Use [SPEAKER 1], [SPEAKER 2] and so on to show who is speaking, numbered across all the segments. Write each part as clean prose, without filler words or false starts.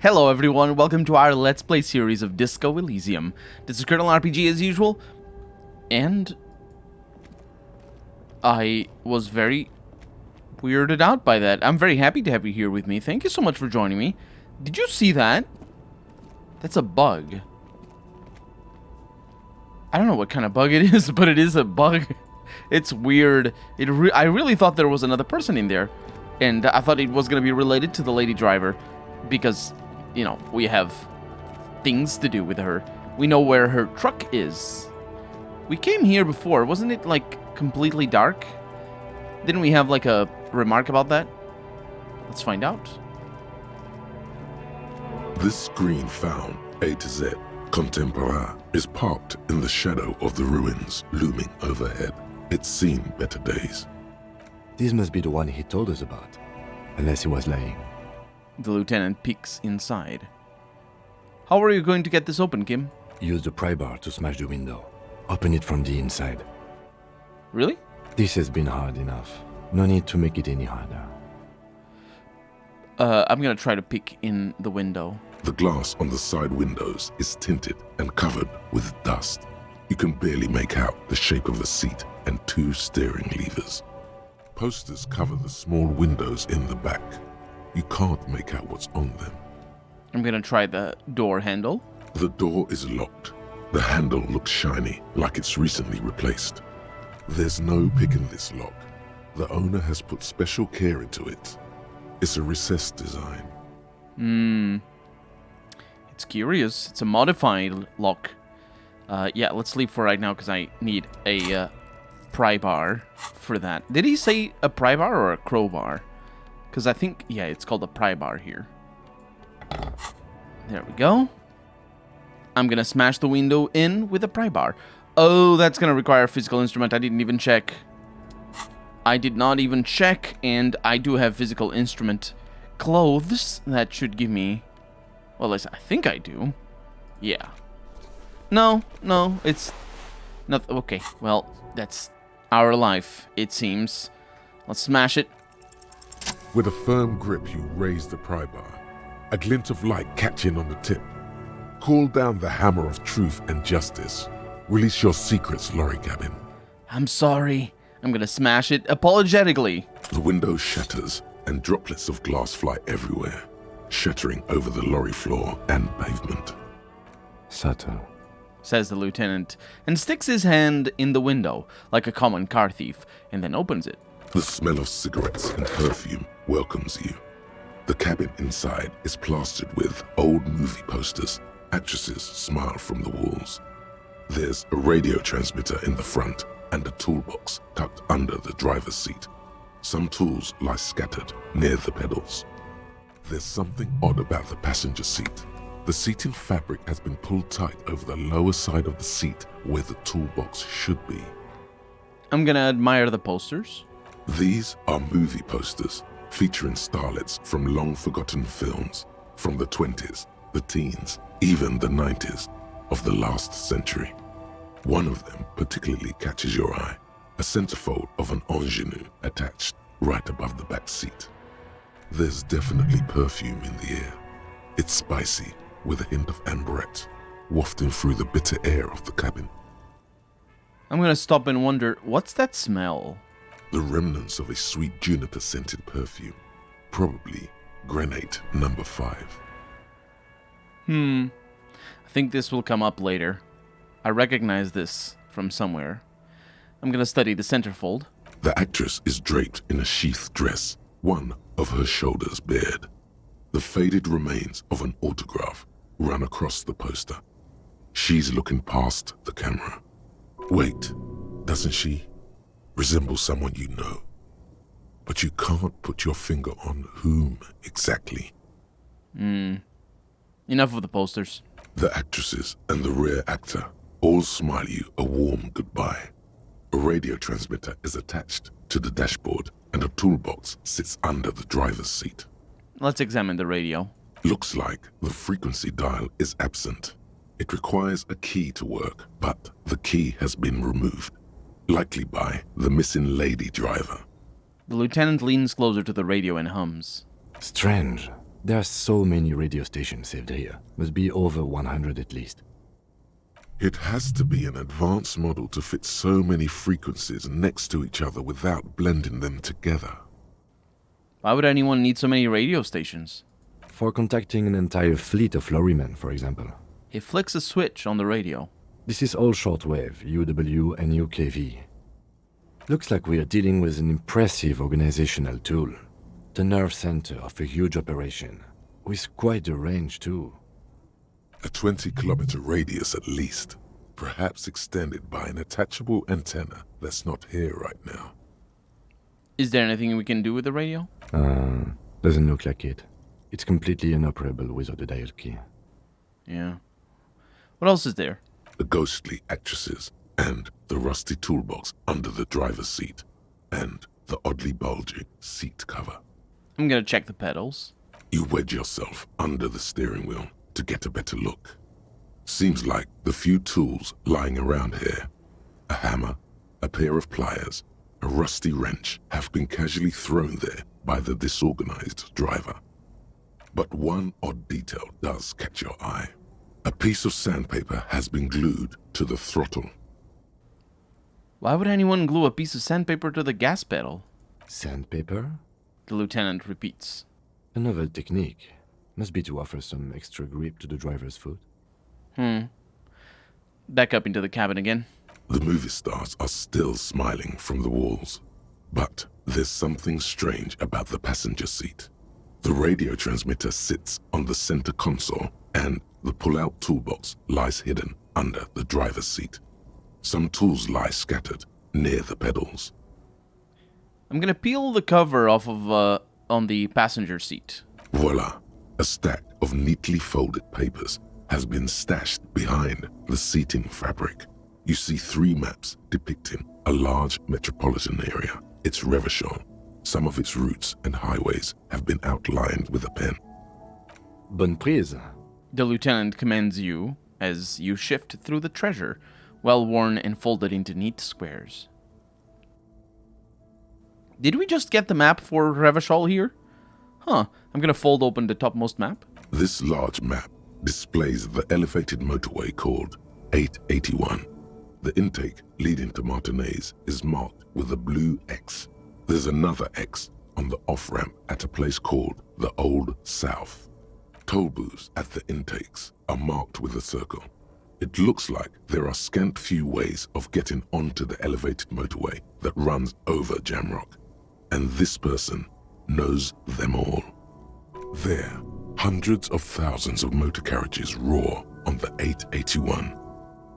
[SPEAKER 1] Hello everyone, welcome to our Let's Play series of Disco Elysium. This is Colonel RPG as usual, and I was very weirded out by that. I'm very happy to have you here with me. Thank you so much for joining me. Did you see that? That's a bug. I don't know what kind of bug it is, but it is a bug. It's weird. I really thought there was another person in there, and I thought it was going to be related to the lady driver, because, you know, we have things to do with her. We know where her truck is. We came here before. Wasn't it, like, completely dark? Didn't we have, like, a remark about that? Let's find out.
[SPEAKER 2] This screen found A to Z, Contemporain, is parked in the shadow of the ruins looming overhead. It's seen better days.
[SPEAKER 3] This must be the one he told us about, unless he was lying.
[SPEAKER 1] The lieutenant peeks inside. How are you going to get this open, Kim?
[SPEAKER 3] Use the pry bar to smash the window. Open it from the inside.
[SPEAKER 1] Really?
[SPEAKER 3] This has been hard enough. No need to make it any harder.
[SPEAKER 1] I'm gonna try to peek in the window.
[SPEAKER 2] The glass on the side windows is tinted and covered with dust. You can barely make out the shape of a seat and two steering levers. Posters cover the small windows in the back. You can't make out what's on them.
[SPEAKER 1] I'm gonna try the door handle.
[SPEAKER 2] The door is locked. The handle looks shiny, like it's recently replaced. There's no pick in this lock. The owner has put special care into it. It's a recessed design.
[SPEAKER 1] It's curious. It's a modified lock. Yeah, let's leave for right now because I need a pry bar for that. Did he say a pry bar or a crowbar? Because I think, yeah, it's called a pry bar here. There we go. I'm going to smash the window in with a pry bar. Oh, that's going to require a physical instrument. I didn't even check. I did not even check, and I do have physical instrument clothes. That should give me... Well, at least I think I do. Yeah. No, it's... not okay, well, that's our life, it seems. Let's smash it.
[SPEAKER 2] With a firm grip, you raise the pry bar, a glint of light catching on the tip. Call down the hammer of truth and justice. Release your secrets, lorry cabin.
[SPEAKER 1] I'm sorry. I'm gonna smash it apologetically.
[SPEAKER 2] The window shatters, and droplets of glass fly everywhere, shattering over the lorry floor and pavement.
[SPEAKER 3] Subtle,
[SPEAKER 1] says the lieutenant, and sticks his hand in the window like a common car thief, and then opens it.
[SPEAKER 2] The smell of cigarettes and perfume welcomes you. The cabin inside is plastered with old movie posters. Actresses smile from the walls. There's a radio transmitter in the front and a toolbox tucked under the driver's seat. Some tools lie scattered near the pedals. There's something odd about the passenger seat. The seating fabric has been pulled tight over the lower side of the seat where the toolbox should be.
[SPEAKER 1] I'm gonna admire the posters.
[SPEAKER 2] These are movie posters featuring starlets from long-forgotten films from the 20s, the teens, even the 90s of the last century. One of them particularly catches your eye, a centerfold of an ingenue attached right above the back seat. There's definitely perfume in the air. It's spicy, with a hint of amberette, wafting through the bitter air of the cabin.
[SPEAKER 1] I'm gonna stop and wonder, what's that smell?
[SPEAKER 2] The remnants of a sweet juniper-scented perfume, probably Grenade No. 5.
[SPEAKER 1] I think this will come up later. I recognize this from somewhere. I'm gonna study the centerfold.
[SPEAKER 2] The actress is draped in a sheathed dress, one of her shoulders bared. The faded remains of an autograph run across the poster. She's looking past the camera. Wait, doesn't she resemble someone you know? But you can't put your finger on whom exactly.
[SPEAKER 1] Enough of the posters.
[SPEAKER 2] The actresses and the rare actor all smile you a warm goodbye. A radio transmitter is attached to the dashboard, and a toolbox sits under the driver's seat.
[SPEAKER 1] Let's examine the radio.
[SPEAKER 2] Looks like the frequency dial is absent. It requires a key to work, but the key has been removed, likely by the missing lady driver.
[SPEAKER 1] The lieutenant leans closer to the radio and hums.
[SPEAKER 3] Strange. There are so many radio stations saved here. Must be over 100 at least.
[SPEAKER 2] It has to be an advanced model to fit so many frequencies next to each other without blending them together.
[SPEAKER 1] Why would anyone need so many radio stations?
[SPEAKER 3] For contacting an entire fleet of lorrymen, for example.
[SPEAKER 1] He flicks a switch on the radio.
[SPEAKER 3] This is all shortwave, UW and UKV. Looks like we are dealing with an impressive organizational tool. The nerve center of a huge operation, with quite a range too.
[SPEAKER 2] A 20-kilometer radius at least, perhaps extended by an attachable antenna that's not here right now.
[SPEAKER 1] Is there anything we can do with the radio?
[SPEAKER 3] Doesn't look like it. It's completely inoperable without a dial key.
[SPEAKER 1] Yeah. What else is there?
[SPEAKER 2] The ghostly actresses, and the rusty toolbox under the driver's seat, and the oddly bulging seat cover.
[SPEAKER 1] I'm gonna check the pedals.
[SPEAKER 2] You wedge yourself under the steering wheel to get a better look. Seems like the few tools lying around here, a hammer, a pair of pliers, a rusty wrench, have been casually thrown there by the disorganized driver. But one odd detail does catch your eye. A piece of sandpaper has been glued to the throttle.
[SPEAKER 1] Why would anyone glue a piece of sandpaper to the gas pedal?
[SPEAKER 3] Sandpaper?
[SPEAKER 1] The lieutenant repeats.
[SPEAKER 3] A novel technique. Must be to offer some extra grip to the driver's foot.
[SPEAKER 1] Back up into the cabin again.
[SPEAKER 2] The movie stars are still smiling from the walls. But there's something strange about the passenger seat. The radio transmitter sits on the center console, and the pull-out toolbox lies hidden under the driver's seat. Some tools lie scattered near the pedals.
[SPEAKER 1] I'm gonna peel the cover off of on the passenger seat.
[SPEAKER 2] Voila! A stack of neatly folded papers has been stashed behind the seating fabric. You see 3 maps depicting a large metropolitan area, its Revachol. Some of its routes and highways have been outlined with a pen.
[SPEAKER 3] Bonne prise.
[SPEAKER 1] The lieutenant commands you as you shift through the treasure, well worn and folded into neat squares. Did we just get the map for Revachol here? Huh, I'm gonna fold open the topmost map.
[SPEAKER 2] This large map displays the elevated motorway called 881. The intake leading to Martinez is marked with a blue X. There's another X on the off-ramp at a place called the Old South. Toll booths at the intakes are marked with a circle. It looks like there are scant few ways of getting onto the elevated motorway that runs over Jamrock. And this person knows them all. There, hundreds of thousands of motor carriages roar on the 881,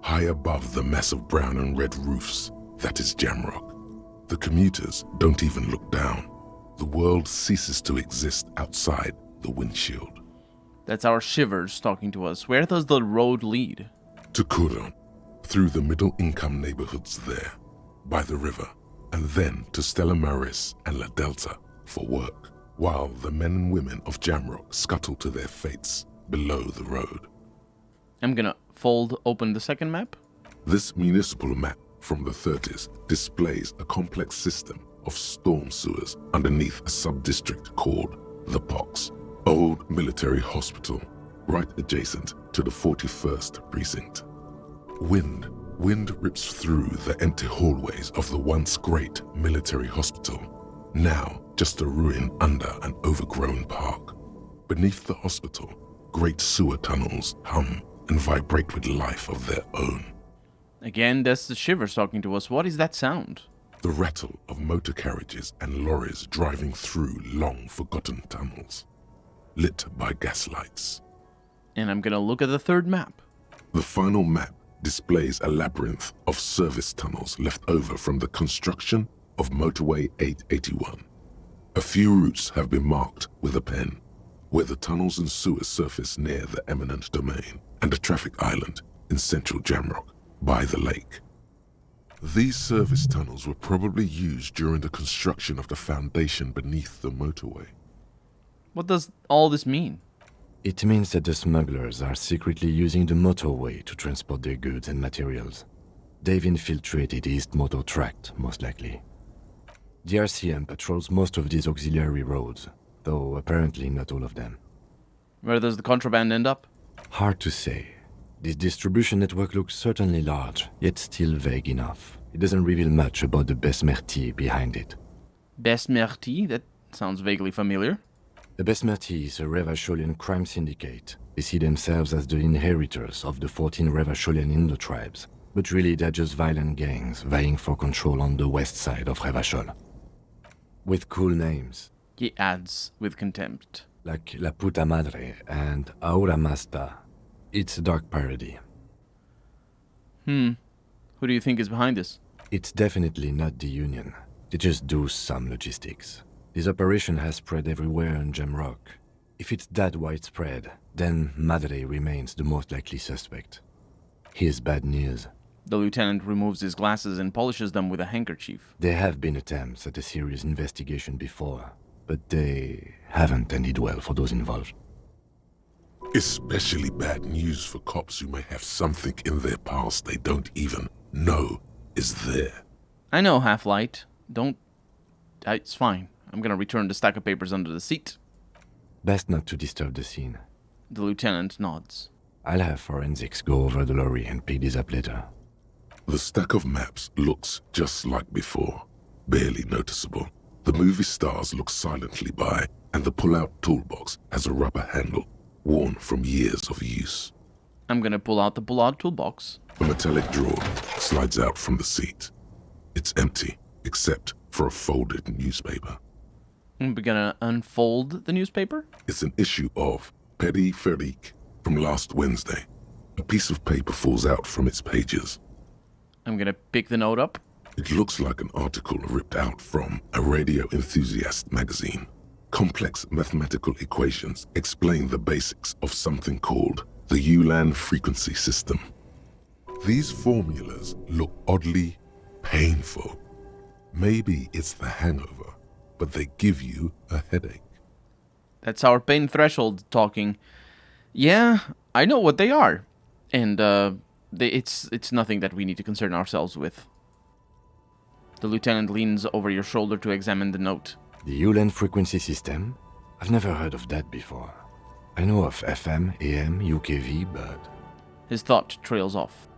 [SPEAKER 2] high above the massive brown and red roofs that is Jamrock. The commuters don't even look down. The world ceases to exist outside the windshield.
[SPEAKER 1] That's our Shivers talking to us. Where does the road lead?
[SPEAKER 2] To Kuron, through the middle-income neighborhoods there, by the river, and then to Stella Maris and La Delta for work, while the men and women of Jamrock scuttle to their fates below the road.
[SPEAKER 1] I'm gonna fold open the second map.
[SPEAKER 2] This municipal map from the 30s displays a complex system of storm sewers underneath a sub-district called the Pox, old military hospital, right adjacent to the 41st precinct. Wind rips through the empty hallways of the once great military hospital, now just a ruin under an overgrown park. Beneath the hospital, great sewer tunnels hum and vibrate with life of their own.
[SPEAKER 1] Again, that's the Shivers talking to us. What is that sound?
[SPEAKER 2] The rattle of motor carriages and lorries driving through long-forgotten tunnels, lit by gaslights.
[SPEAKER 1] And I'm gonna look at the third map.
[SPEAKER 2] The final map displays a labyrinth of service tunnels left over from the construction of Motorway 881. A few routes have been marked with a pen, where the tunnels and sewers surface near the eminent domain and a traffic island in central Jamrock by the lake. These service tunnels were probably used during the construction of the foundation beneath the motorway.
[SPEAKER 1] What does all this mean?
[SPEAKER 3] It means that the smugglers are secretly using the motorway to transport their goods and materials. They've infiltrated East Motor Tract, most likely. The RCM patrols most of these auxiliary roads, though apparently not all of them.
[SPEAKER 1] Where does the contraband end up?
[SPEAKER 3] Hard to say. This distribution network looks certainly large, yet still vague enough. It doesn't reveal much about the Besmerti behind it.
[SPEAKER 1] Besmerti? That sounds vaguely familiar.
[SPEAKER 3] The Besmerti is a Revacholian crime syndicate. They see themselves as the inheritors of the 14 Revacholian Indo-tribes, but really they're just violent gangs vying for control on the west side of Revachol. With cool names.
[SPEAKER 1] He adds with contempt.
[SPEAKER 3] Like La Puta Madre and Aura Masta. It's a dark parody.
[SPEAKER 1] Who do you think is behind this?
[SPEAKER 3] It's definitely not the Union. They just do some logistics. This operation has spread everywhere in Jamrock. If it's that widespread, then Madre remains the most likely suspect. Here's bad news.
[SPEAKER 1] The lieutenant removes his glasses and polishes them with a handkerchief.
[SPEAKER 3] There have been attempts at a serious investigation before, but they haven't ended well for those involved.
[SPEAKER 2] Especially bad news for cops who may have something in their past they don't even know is there.
[SPEAKER 1] I know, Half-Light. Don't... It's fine. I'm gonna return the stack of papers under the seat.
[SPEAKER 3] Best not to disturb the scene.
[SPEAKER 1] The lieutenant nods.
[SPEAKER 3] I'll have forensics go over the lorry and pick this up later.
[SPEAKER 2] The stack of maps looks just like before, barely noticeable. The movie stars look silently by, and the pull-out toolbox has a rubber handle, worn from years of use.
[SPEAKER 1] I'm gonna pull out the pull-out toolbox.
[SPEAKER 2] A metallic drawer slides out from the seat. It's empty, except for a folded newspaper.
[SPEAKER 1] I'm gonna unfold the newspaper.
[SPEAKER 2] It's an issue of Periphérique from last Wednesday. A piece of paper falls out from its pages.
[SPEAKER 1] I'm gonna pick the note up.
[SPEAKER 2] It looks like an article ripped out from a radio enthusiast magazine. Complex mathematical equations explain the basics of something called the Ulan frequency system. These formulas look oddly painful. Maybe it's the hangover, but they give you a headache.
[SPEAKER 1] That's our pain threshold talking. Yeah, I know what they are. And, it's nothing that we need to concern ourselves with. The lieutenant leans over your shoulder to examine the note.
[SPEAKER 3] The Ulan frequency system? I've never heard of that before. I know of FM, AM, UKV, but...
[SPEAKER 1] His thought trails off.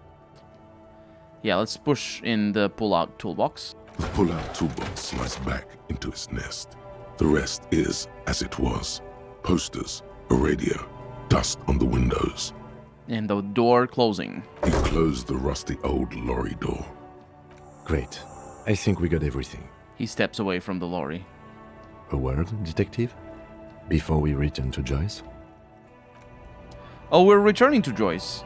[SPEAKER 1] Yeah, let's push in the pull-out toolbox.
[SPEAKER 2] The pull-out toolbox slides back into its nest. The rest is as it was. Posters, a radio, dust on the windows.
[SPEAKER 1] And the door closing.
[SPEAKER 2] You close the rusty old lorry door.
[SPEAKER 3] Great. I think we got everything.
[SPEAKER 1] He steps away from the lorry.
[SPEAKER 3] A word, detective? Before we return to Joyce?
[SPEAKER 1] Oh, we're returning to Joyce.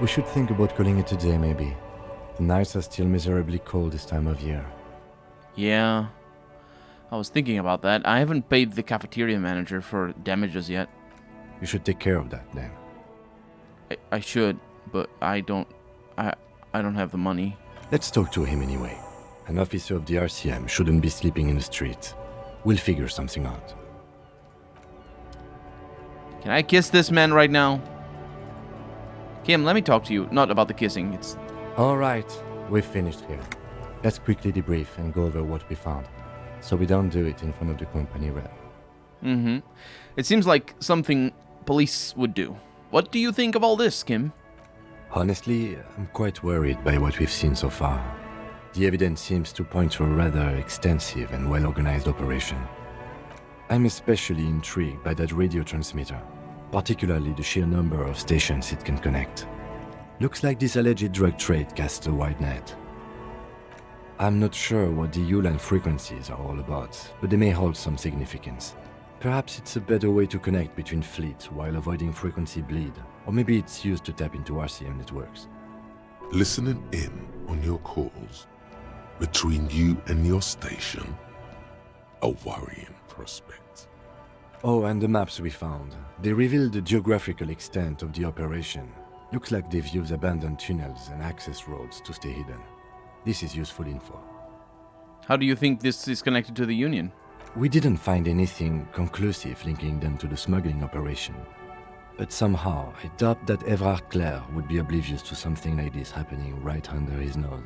[SPEAKER 3] We should think about calling it a day, maybe. The nights are still miserably cold this time of year.
[SPEAKER 1] Yeah, I was thinking about that. I haven't paid the cafeteria manager for damages yet.
[SPEAKER 3] You should take care of that, then.
[SPEAKER 1] I should, but I don't have the money.
[SPEAKER 3] Let's talk to him anyway. An officer of the RCM shouldn't be sleeping in the street. We'll figure something out.
[SPEAKER 1] Can I kiss this man right now? Kim, let me talk to you. Not about the kissing. It's...
[SPEAKER 3] All right, we've finished here. Let's quickly debrief and go over what we found, so we don't do it in front of the company rep.
[SPEAKER 1] It seems like something police would do. What do you think of all this, Kim?
[SPEAKER 3] Honestly, I'm quite worried by what we've seen so far. The evidence seems to point to a rather extensive and well-organized operation. I'm especially intrigued by that radio transmitter, particularly the sheer number of stations it can connect. Looks like this alleged drug trade casts a wide net. I'm not sure what the Ulan frequencies are all about, but they may hold some significance. Perhaps it's a better way to connect between fleets while avoiding frequency bleed, or maybe it's used to tap into RCM networks.
[SPEAKER 2] Listening in on your calls between you and your station, a worrying prospect.
[SPEAKER 3] Oh, and the maps we found. They reveal the geographical extent of the operation. Looks like they've used abandoned tunnels and access roads to stay hidden. This is useful info.
[SPEAKER 1] How do you think this is connected to the Union?
[SPEAKER 3] We didn't find anything conclusive linking them to the smuggling operation. But somehow, I doubt that Evrard Clare would be oblivious to something like this happening right under his nose.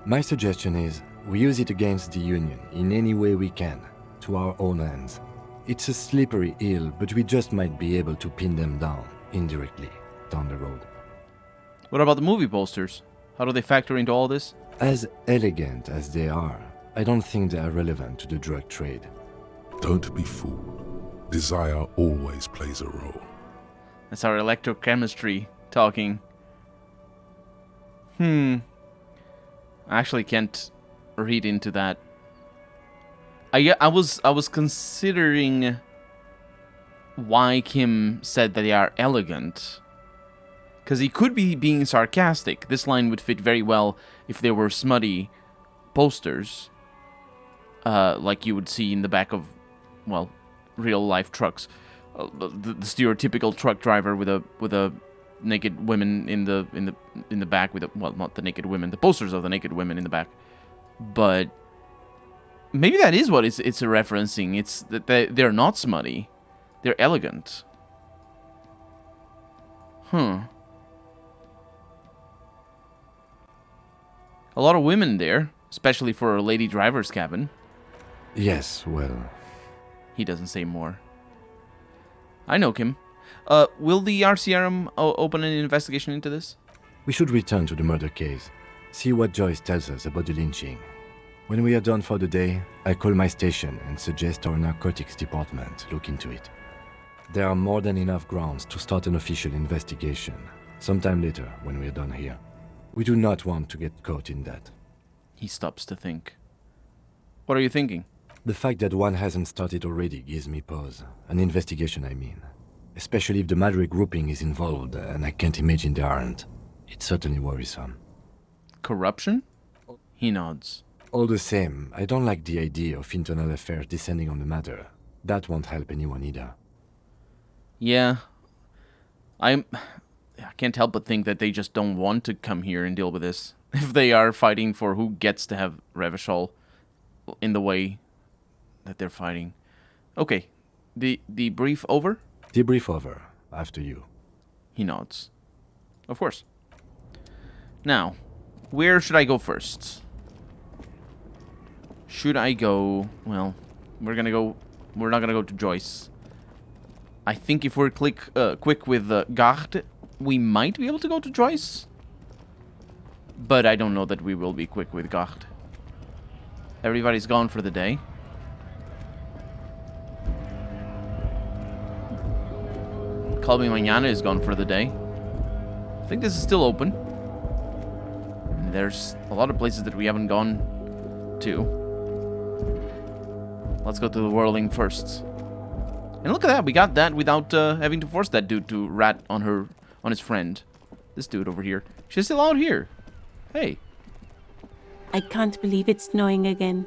[SPEAKER 3] My suggestion is, we use it against the Union in any way we can, to our own ends. It's a slippery hill, but we just might be able to pin them down, indirectly, down the road.
[SPEAKER 1] What about the movie posters? How do they factor into all this?
[SPEAKER 3] As elegant as they are, I don't think they are relevant to the drug trade.
[SPEAKER 2] Don't be fooled. Desire always plays a role.
[SPEAKER 1] That's our electrochemistry talking. I actually can't read into that. I was considering why Kim said that they are elegant. Because he could be being sarcastic. This line would fit very well if they were smutty posters. Like you would see in the back of, well, real life trucks. The stereotypical truck driver with a naked women in the back with well, not the naked women, the posters of the naked women in the back. But maybe that is what it's a referencing. It's that they're not smutty, they're elegant. A lot of women there, especially for a lady driver's cabin.
[SPEAKER 3] Yes, well...
[SPEAKER 1] He doesn't say more. I know, Kim. Will the RCRM open an investigation into this?
[SPEAKER 3] We should return to the murder case. See what Joyce tells us about the lynching. When we are done for the day, I call my station and suggest our narcotics department look into it. There are more than enough grounds to start an official investigation, sometime later when we are done here. We do not want to get caught in that.
[SPEAKER 1] He stops to think. What are you thinking?
[SPEAKER 3] The fact that one hasn't started already gives me pause. An investigation, I mean. Especially if the Madre grouping is involved, and I can't imagine they aren't. It's certainly worrisome.
[SPEAKER 1] Corruption? He nods.
[SPEAKER 3] All the same, I don't like the idea of internal affairs descending on the matter. That won't help anyone either.
[SPEAKER 1] Yeah. I can't help but think that they just don't want to come here and deal with this. If they are fighting for who gets to have Revachol in the way that they're fighting. Okay. The brief over?
[SPEAKER 3] Debrief over. After you.
[SPEAKER 1] He nods. Of course. Now, where should I go first? Should I go... Well, we're not gonna go to Joyce. I think if we're quick with Garde, we might be able to go to Joyce. But I don't know that we will be quick with Garde. Everybody's gone for the day. Call Me Mañana is gone for the day. I think this is still open. And there's a lot of places that we haven't gone to. Let's go to the Whirling first. And look at that, we got that without having to force that dude to rat on his friend. This dude over here. She's still out here. Hey.
[SPEAKER 4] I can't believe it's snowing again.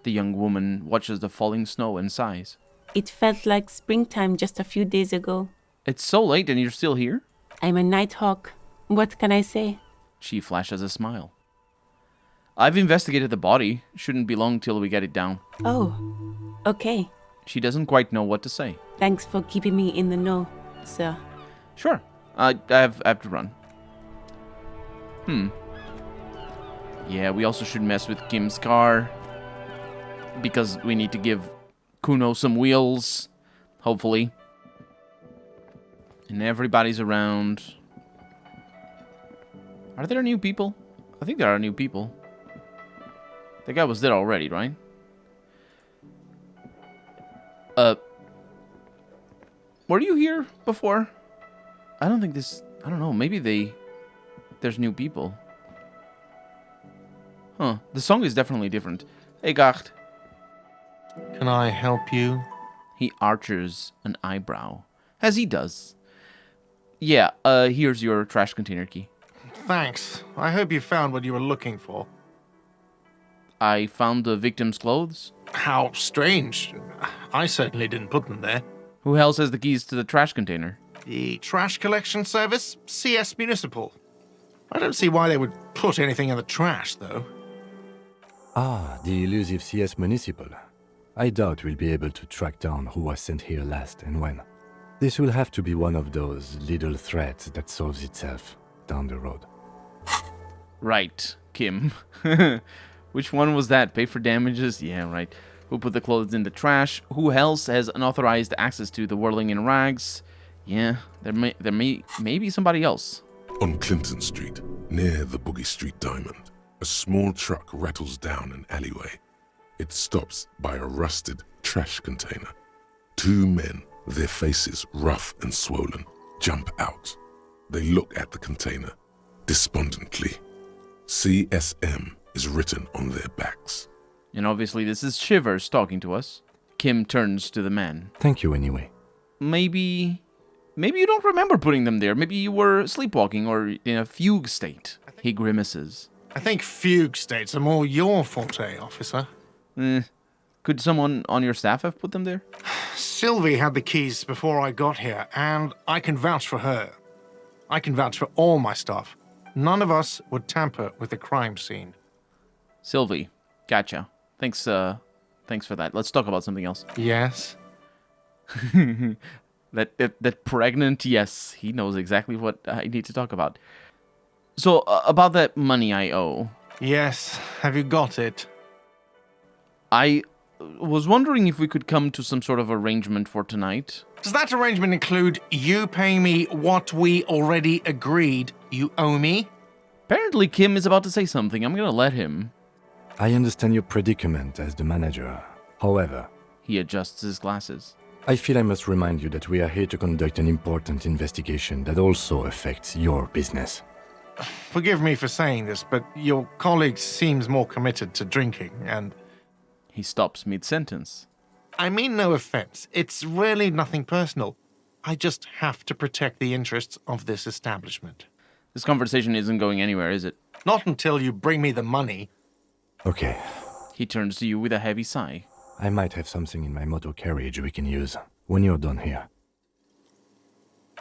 [SPEAKER 1] The young woman watches the falling snow and sighs.
[SPEAKER 4] It felt like springtime just a few days ago.
[SPEAKER 1] It's so late and you're still here?
[SPEAKER 4] I'm a nighthawk. What can I say?
[SPEAKER 1] She flashes a smile. I've investigated the body. Shouldn't be long till we get it down.
[SPEAKER 4] Oh, okay.
[SPEAKER 1] She doesn't quite know what to say.
[SPEAKER 4] Thanks for keeping me in the know, sir.
[SPEAKER 1] Sure. I have to run. Yeah, we also should mess with Kim's car. Because we need to give Kuno some wheels. Hopefully. And everybody's around. Are there new people? I think there are new people. The guy was there already, right? Were you here before? I don't think this... I don't know. Maybe there's new people. Huh. The song is definitely different. Hey, Garde.
[SPEAKER 5] Can I help you?
[SPEAKER 1] He arches an eyebrow. As he does. Yeah, here's your trash container key.
[SPEAKER 5] Thanks. I hope you found what you were looking for.
[SPEAKER 1] I found the victim's clothes.
[SPEAKER 5] How strange. I certainly didn't put them there.
[SPEAKER 1] Who else has the keys to the trash container?
[SPEAKER 5] The trash collection service? CS Municipal. I don't see why they would put anything in the trash, though.
[SPEAKER 3] Ah, the elusive CS Municipal. I doubt we'll be able to track down who was sent here last and when. This will have to be one of those little threats that solves itself down the road.
[SPEAKER 1] Right, Kim. Which one was that? Pay for damages? Yeah, right. Who put the clothes in the trash? Who else has unauthorized access to the whirling in rags? Yeah, there may be somebody else.
[SPEAKER 2] On Clinton Street, near the Boogie Street Diamond, a small truck rattles down an alleyway. It stops by a rusted trash container. Two men, their faces rough and swollen, jump out. They look at the container, despondently. CSM is written on their backs.
[SPEAKER 1] And obviously this is Shivers talking to us. Kim turns to the man.
[SPEAKER 3] Thank you anyway.
[SPEAKER 1] Maybe you don't remember putting them there. Maybe you were sleepwalking or in a fugue state. He grimaces.
[SPEAKER 5] I think fugue states are more your forte, officer.
[SPEAKER 1] Could someone on your staff have put them there?
[SPEAKER 5] Sylvie had the keys before I got here, and I can vouch for her. I can vouch for all my staff. None of us would tamper with the crime scene.
[SPEAKER 1] Sylvie, gotcha. Thanks for that. Let's talk about something else.
[SPEAKER 5] Yes?
[SPEAKER 1] That pregnant, yes, he knows exactly what I need to talk about. So, about that money I owe.
[SPEAKER 5] Yes. Have you got it?
[SPEAKER 1] I was wondering if we could come to some sort of arrangement for tonight.
[SPEAKER 5] Does that arrangement include you paying me what we already agreed you owe me?
[SPEAKER 1] Apparently Kim is about to say something. I'm gonna let him.
[SPEAKER 3] I understand your predicament as the manager. However,
[SPEAKER 1] He adjusts his glasses.
[SPEAKER 3] I feel I must remind you that we are here to conduct an important investigation that also affects your business.
[SPEAKER 5] Forgive me for saying this, but your colleague seems more committed to drinking, and...
[SPEAKER 1] He stops mid-sentence.
[SPEAKER 5] I mean no offense. It's really nothing personal. I just have to protect the interests of this establishment.
[SPEAKER 1] This conversation isn't going anywhere, is it?
[SPEAKER 5] Not until you bring me the money.
[SPEAKER 3] Okay,
[SPEAKER 1] He turns to you with a heavy sigh.
[SPEAKER 3] I might have something in my motor carriage we can use when you're done here.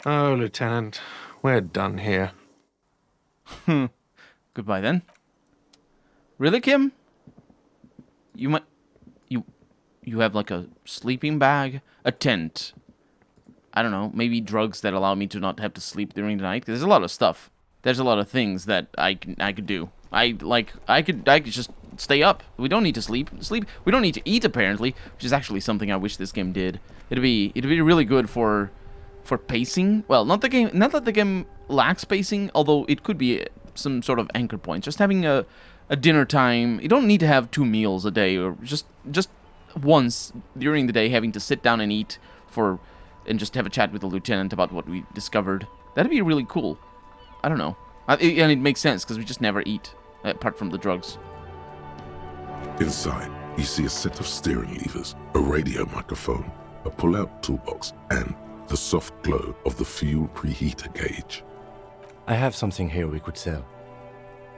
[SPEAKER 5] Oh, Lieutenant, we're done here.
[SPEAKER 1] Goodbye then. Really, Kim? You have like a sleeping bag, a tent. I don't know, maybe drugs that allow me to not have to sleep during the night. 'Cause there's a lot of stuff. There's a lot of things that I could do. I could just stay up. We don't need to sleep. We don't need to eat apparently, which is actually something I wish this game did. It'd be really good for pacing. Well, not that the game lacks pacing, although it could be some sort of anchor point. Just having a dinner time. You don't need to have 2 meals a day, or just once during the day having to sit down and eat and just have a chat with the lieutenant about what we discovered. That'd be really cool. I don't know. And it makes sense because we just never eat apart from the drugs.
[SPEAKER 2] Inside, you see a set of steering levers, a radio microphone, a pull-out toolbox, and the soft glow of the fuel preheater gauge.
[SPEAKER 3] I have something here we could sell.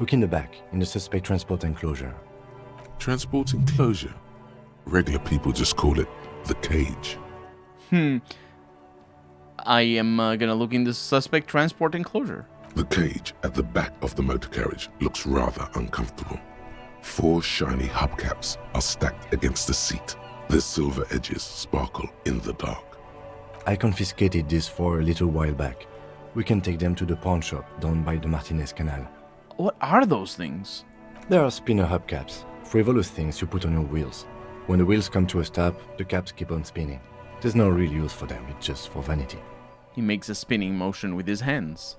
[SPEAKER 3] Look in the back, in the suspect transport enclosure.
[SPEAKER 2] Transport enclosure. Regular people just call it the cage.
[SPEAKER 1] I am gonna look in the suspect transport enclosure.
[SPEAKER 2] The cage at the back of the motor carriage looks rather uncomfortable. 4 shiny hubcaps are stacked against the seat. Their silver edges sparkle in the dark.
[SPEAKER 3] I confiscated these 4 a little while back. We can take them to the pawn shop down by the Martinez Canal.
[SPEAKER 1] What are those things?
[SPEAKER 3] There are spinner hubcaps, frivolous things you put on your wheels. When the wheels come to a stop, the caps keep on spinning. There's no real use for them, it's just for vanity.
[SPEAKER 1] He makes a spinning motion with his hands.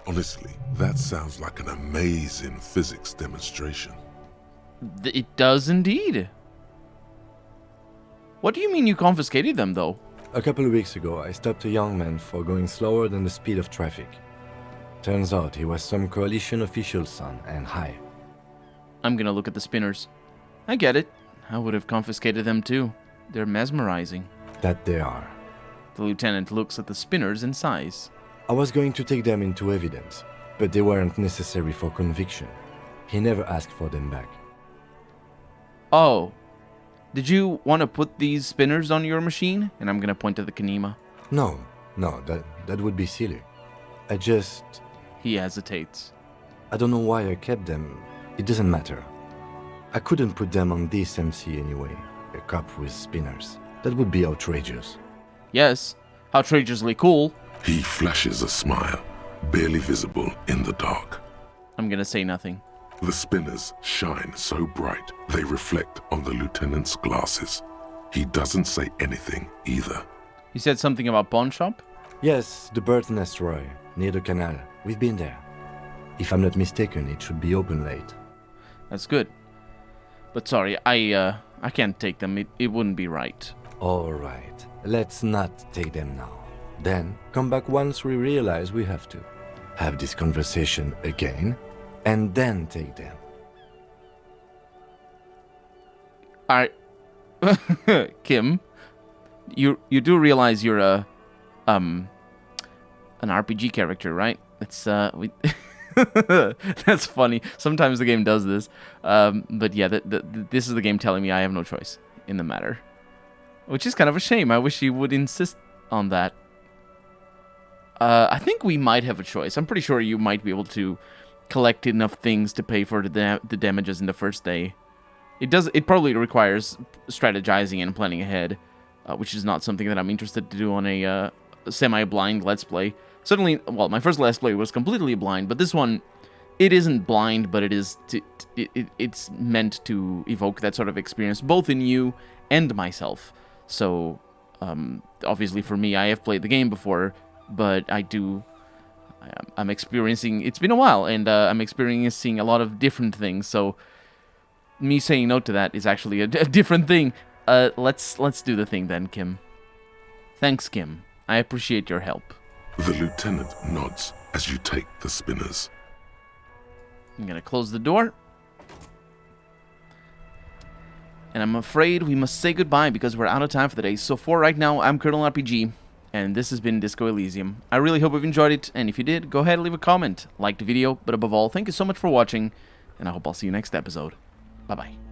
[SPEAKER 2] Honestly, that sounds like an amazing physics demonstration.
[SPEAKER 1] It does indeed. What do you mean you confiscated them, though?
[SPEAKER 3] A couple of weeks ago, I stopped a young man for going slower than the speed of traffic. Turns out he was some coalition official's son and high.
[SPEAKER 1] I'm gonna look at the spinners. I get it. I would have confiscated them too. They're mesmerizing.
[SPEAKER 3] That they are.
[SPEAKER 1] The lieutenant looks at the spinners and sighs.
[SPEAKER 3] I was going to take them into evidence, but they weren't necessary for conviction. He never asked for them back.
[SPEAKER 1] Oh. Did you want to put these spinners on your machine? And I'm gonna point to the Kanema.
[SPEAKER 3] No, that would be silly.
[SPEAKER 1] He hesitates.
[SPEAKER 3] I don't know why I kept them. It doesn't matter. I couldn't put them on this MC anyway. A cup with spinners. That would be outrageous.
[SPEAKER 1] Yes, outrageously cool.
[SPEAKER 2] He flashes a smile, barely visible in the dark.
[SPEAKER 1] I'm gonna say nothing.
[SPEAKER 2] The spinners shine so bright they reflect on the lieutenant's glasses. He doesn't say anything either.
[SPEAKER 1] He said something about pawn shop?
[SPEAKER 3] Yes, the bird's nest, Roy, near the canal. We've been there. If I'm not mistaken, it should be open late.
[SPEAKER 1] That's good. But sorry, I can't take them. It wouldn't be right.
[SPEAKER 3] All right, let's not take them now. Then come back once we realize we have to. Have this conversation again, and then take them.
[SPEAKER 1] Kim, you do realize you're an RPG character, right? It's that's funny. Sometimes the game does this, but yeah, this is the game telling me I have no choice in the matter, which is kind of a shame. I wish you would insist on that. I think we might have a choice. I'm pretty sure you might be able to collect enough things to pay for the damages in the first day. It probably requires strategizing and planning ahead, which is not something that I'm interested to do on a semi-blind Let's Play. Certainly, well, my first Let's Play was completely blind, but this one, it isn't blind, but it is it's meant to evoke that sort of experience, both in you and myself. So, obviously for me, I have played the game before, but I'm experiencing, it's been a while, and I'm experiencing a lot of different things, so me saying no to that is actually a different thing. Let's do the thing then, Kim. Thanks, Kim. I appreciate your help.
[SPEAKER 2] The lieutenant nods as you take the spinners.
[SPEAKER 1] I'm gonna close the door. And I'm afraid we must say goodbye because we're out of time for the day. So for right now, I'm Colonel RPG, and this has been Disco Elysium. I really hope you've enjoyed it, and if you did, go ahead and leave a comment, like the video, but above all, thank you so much for watching, and I hope I'll see you next episode. Bye-bye.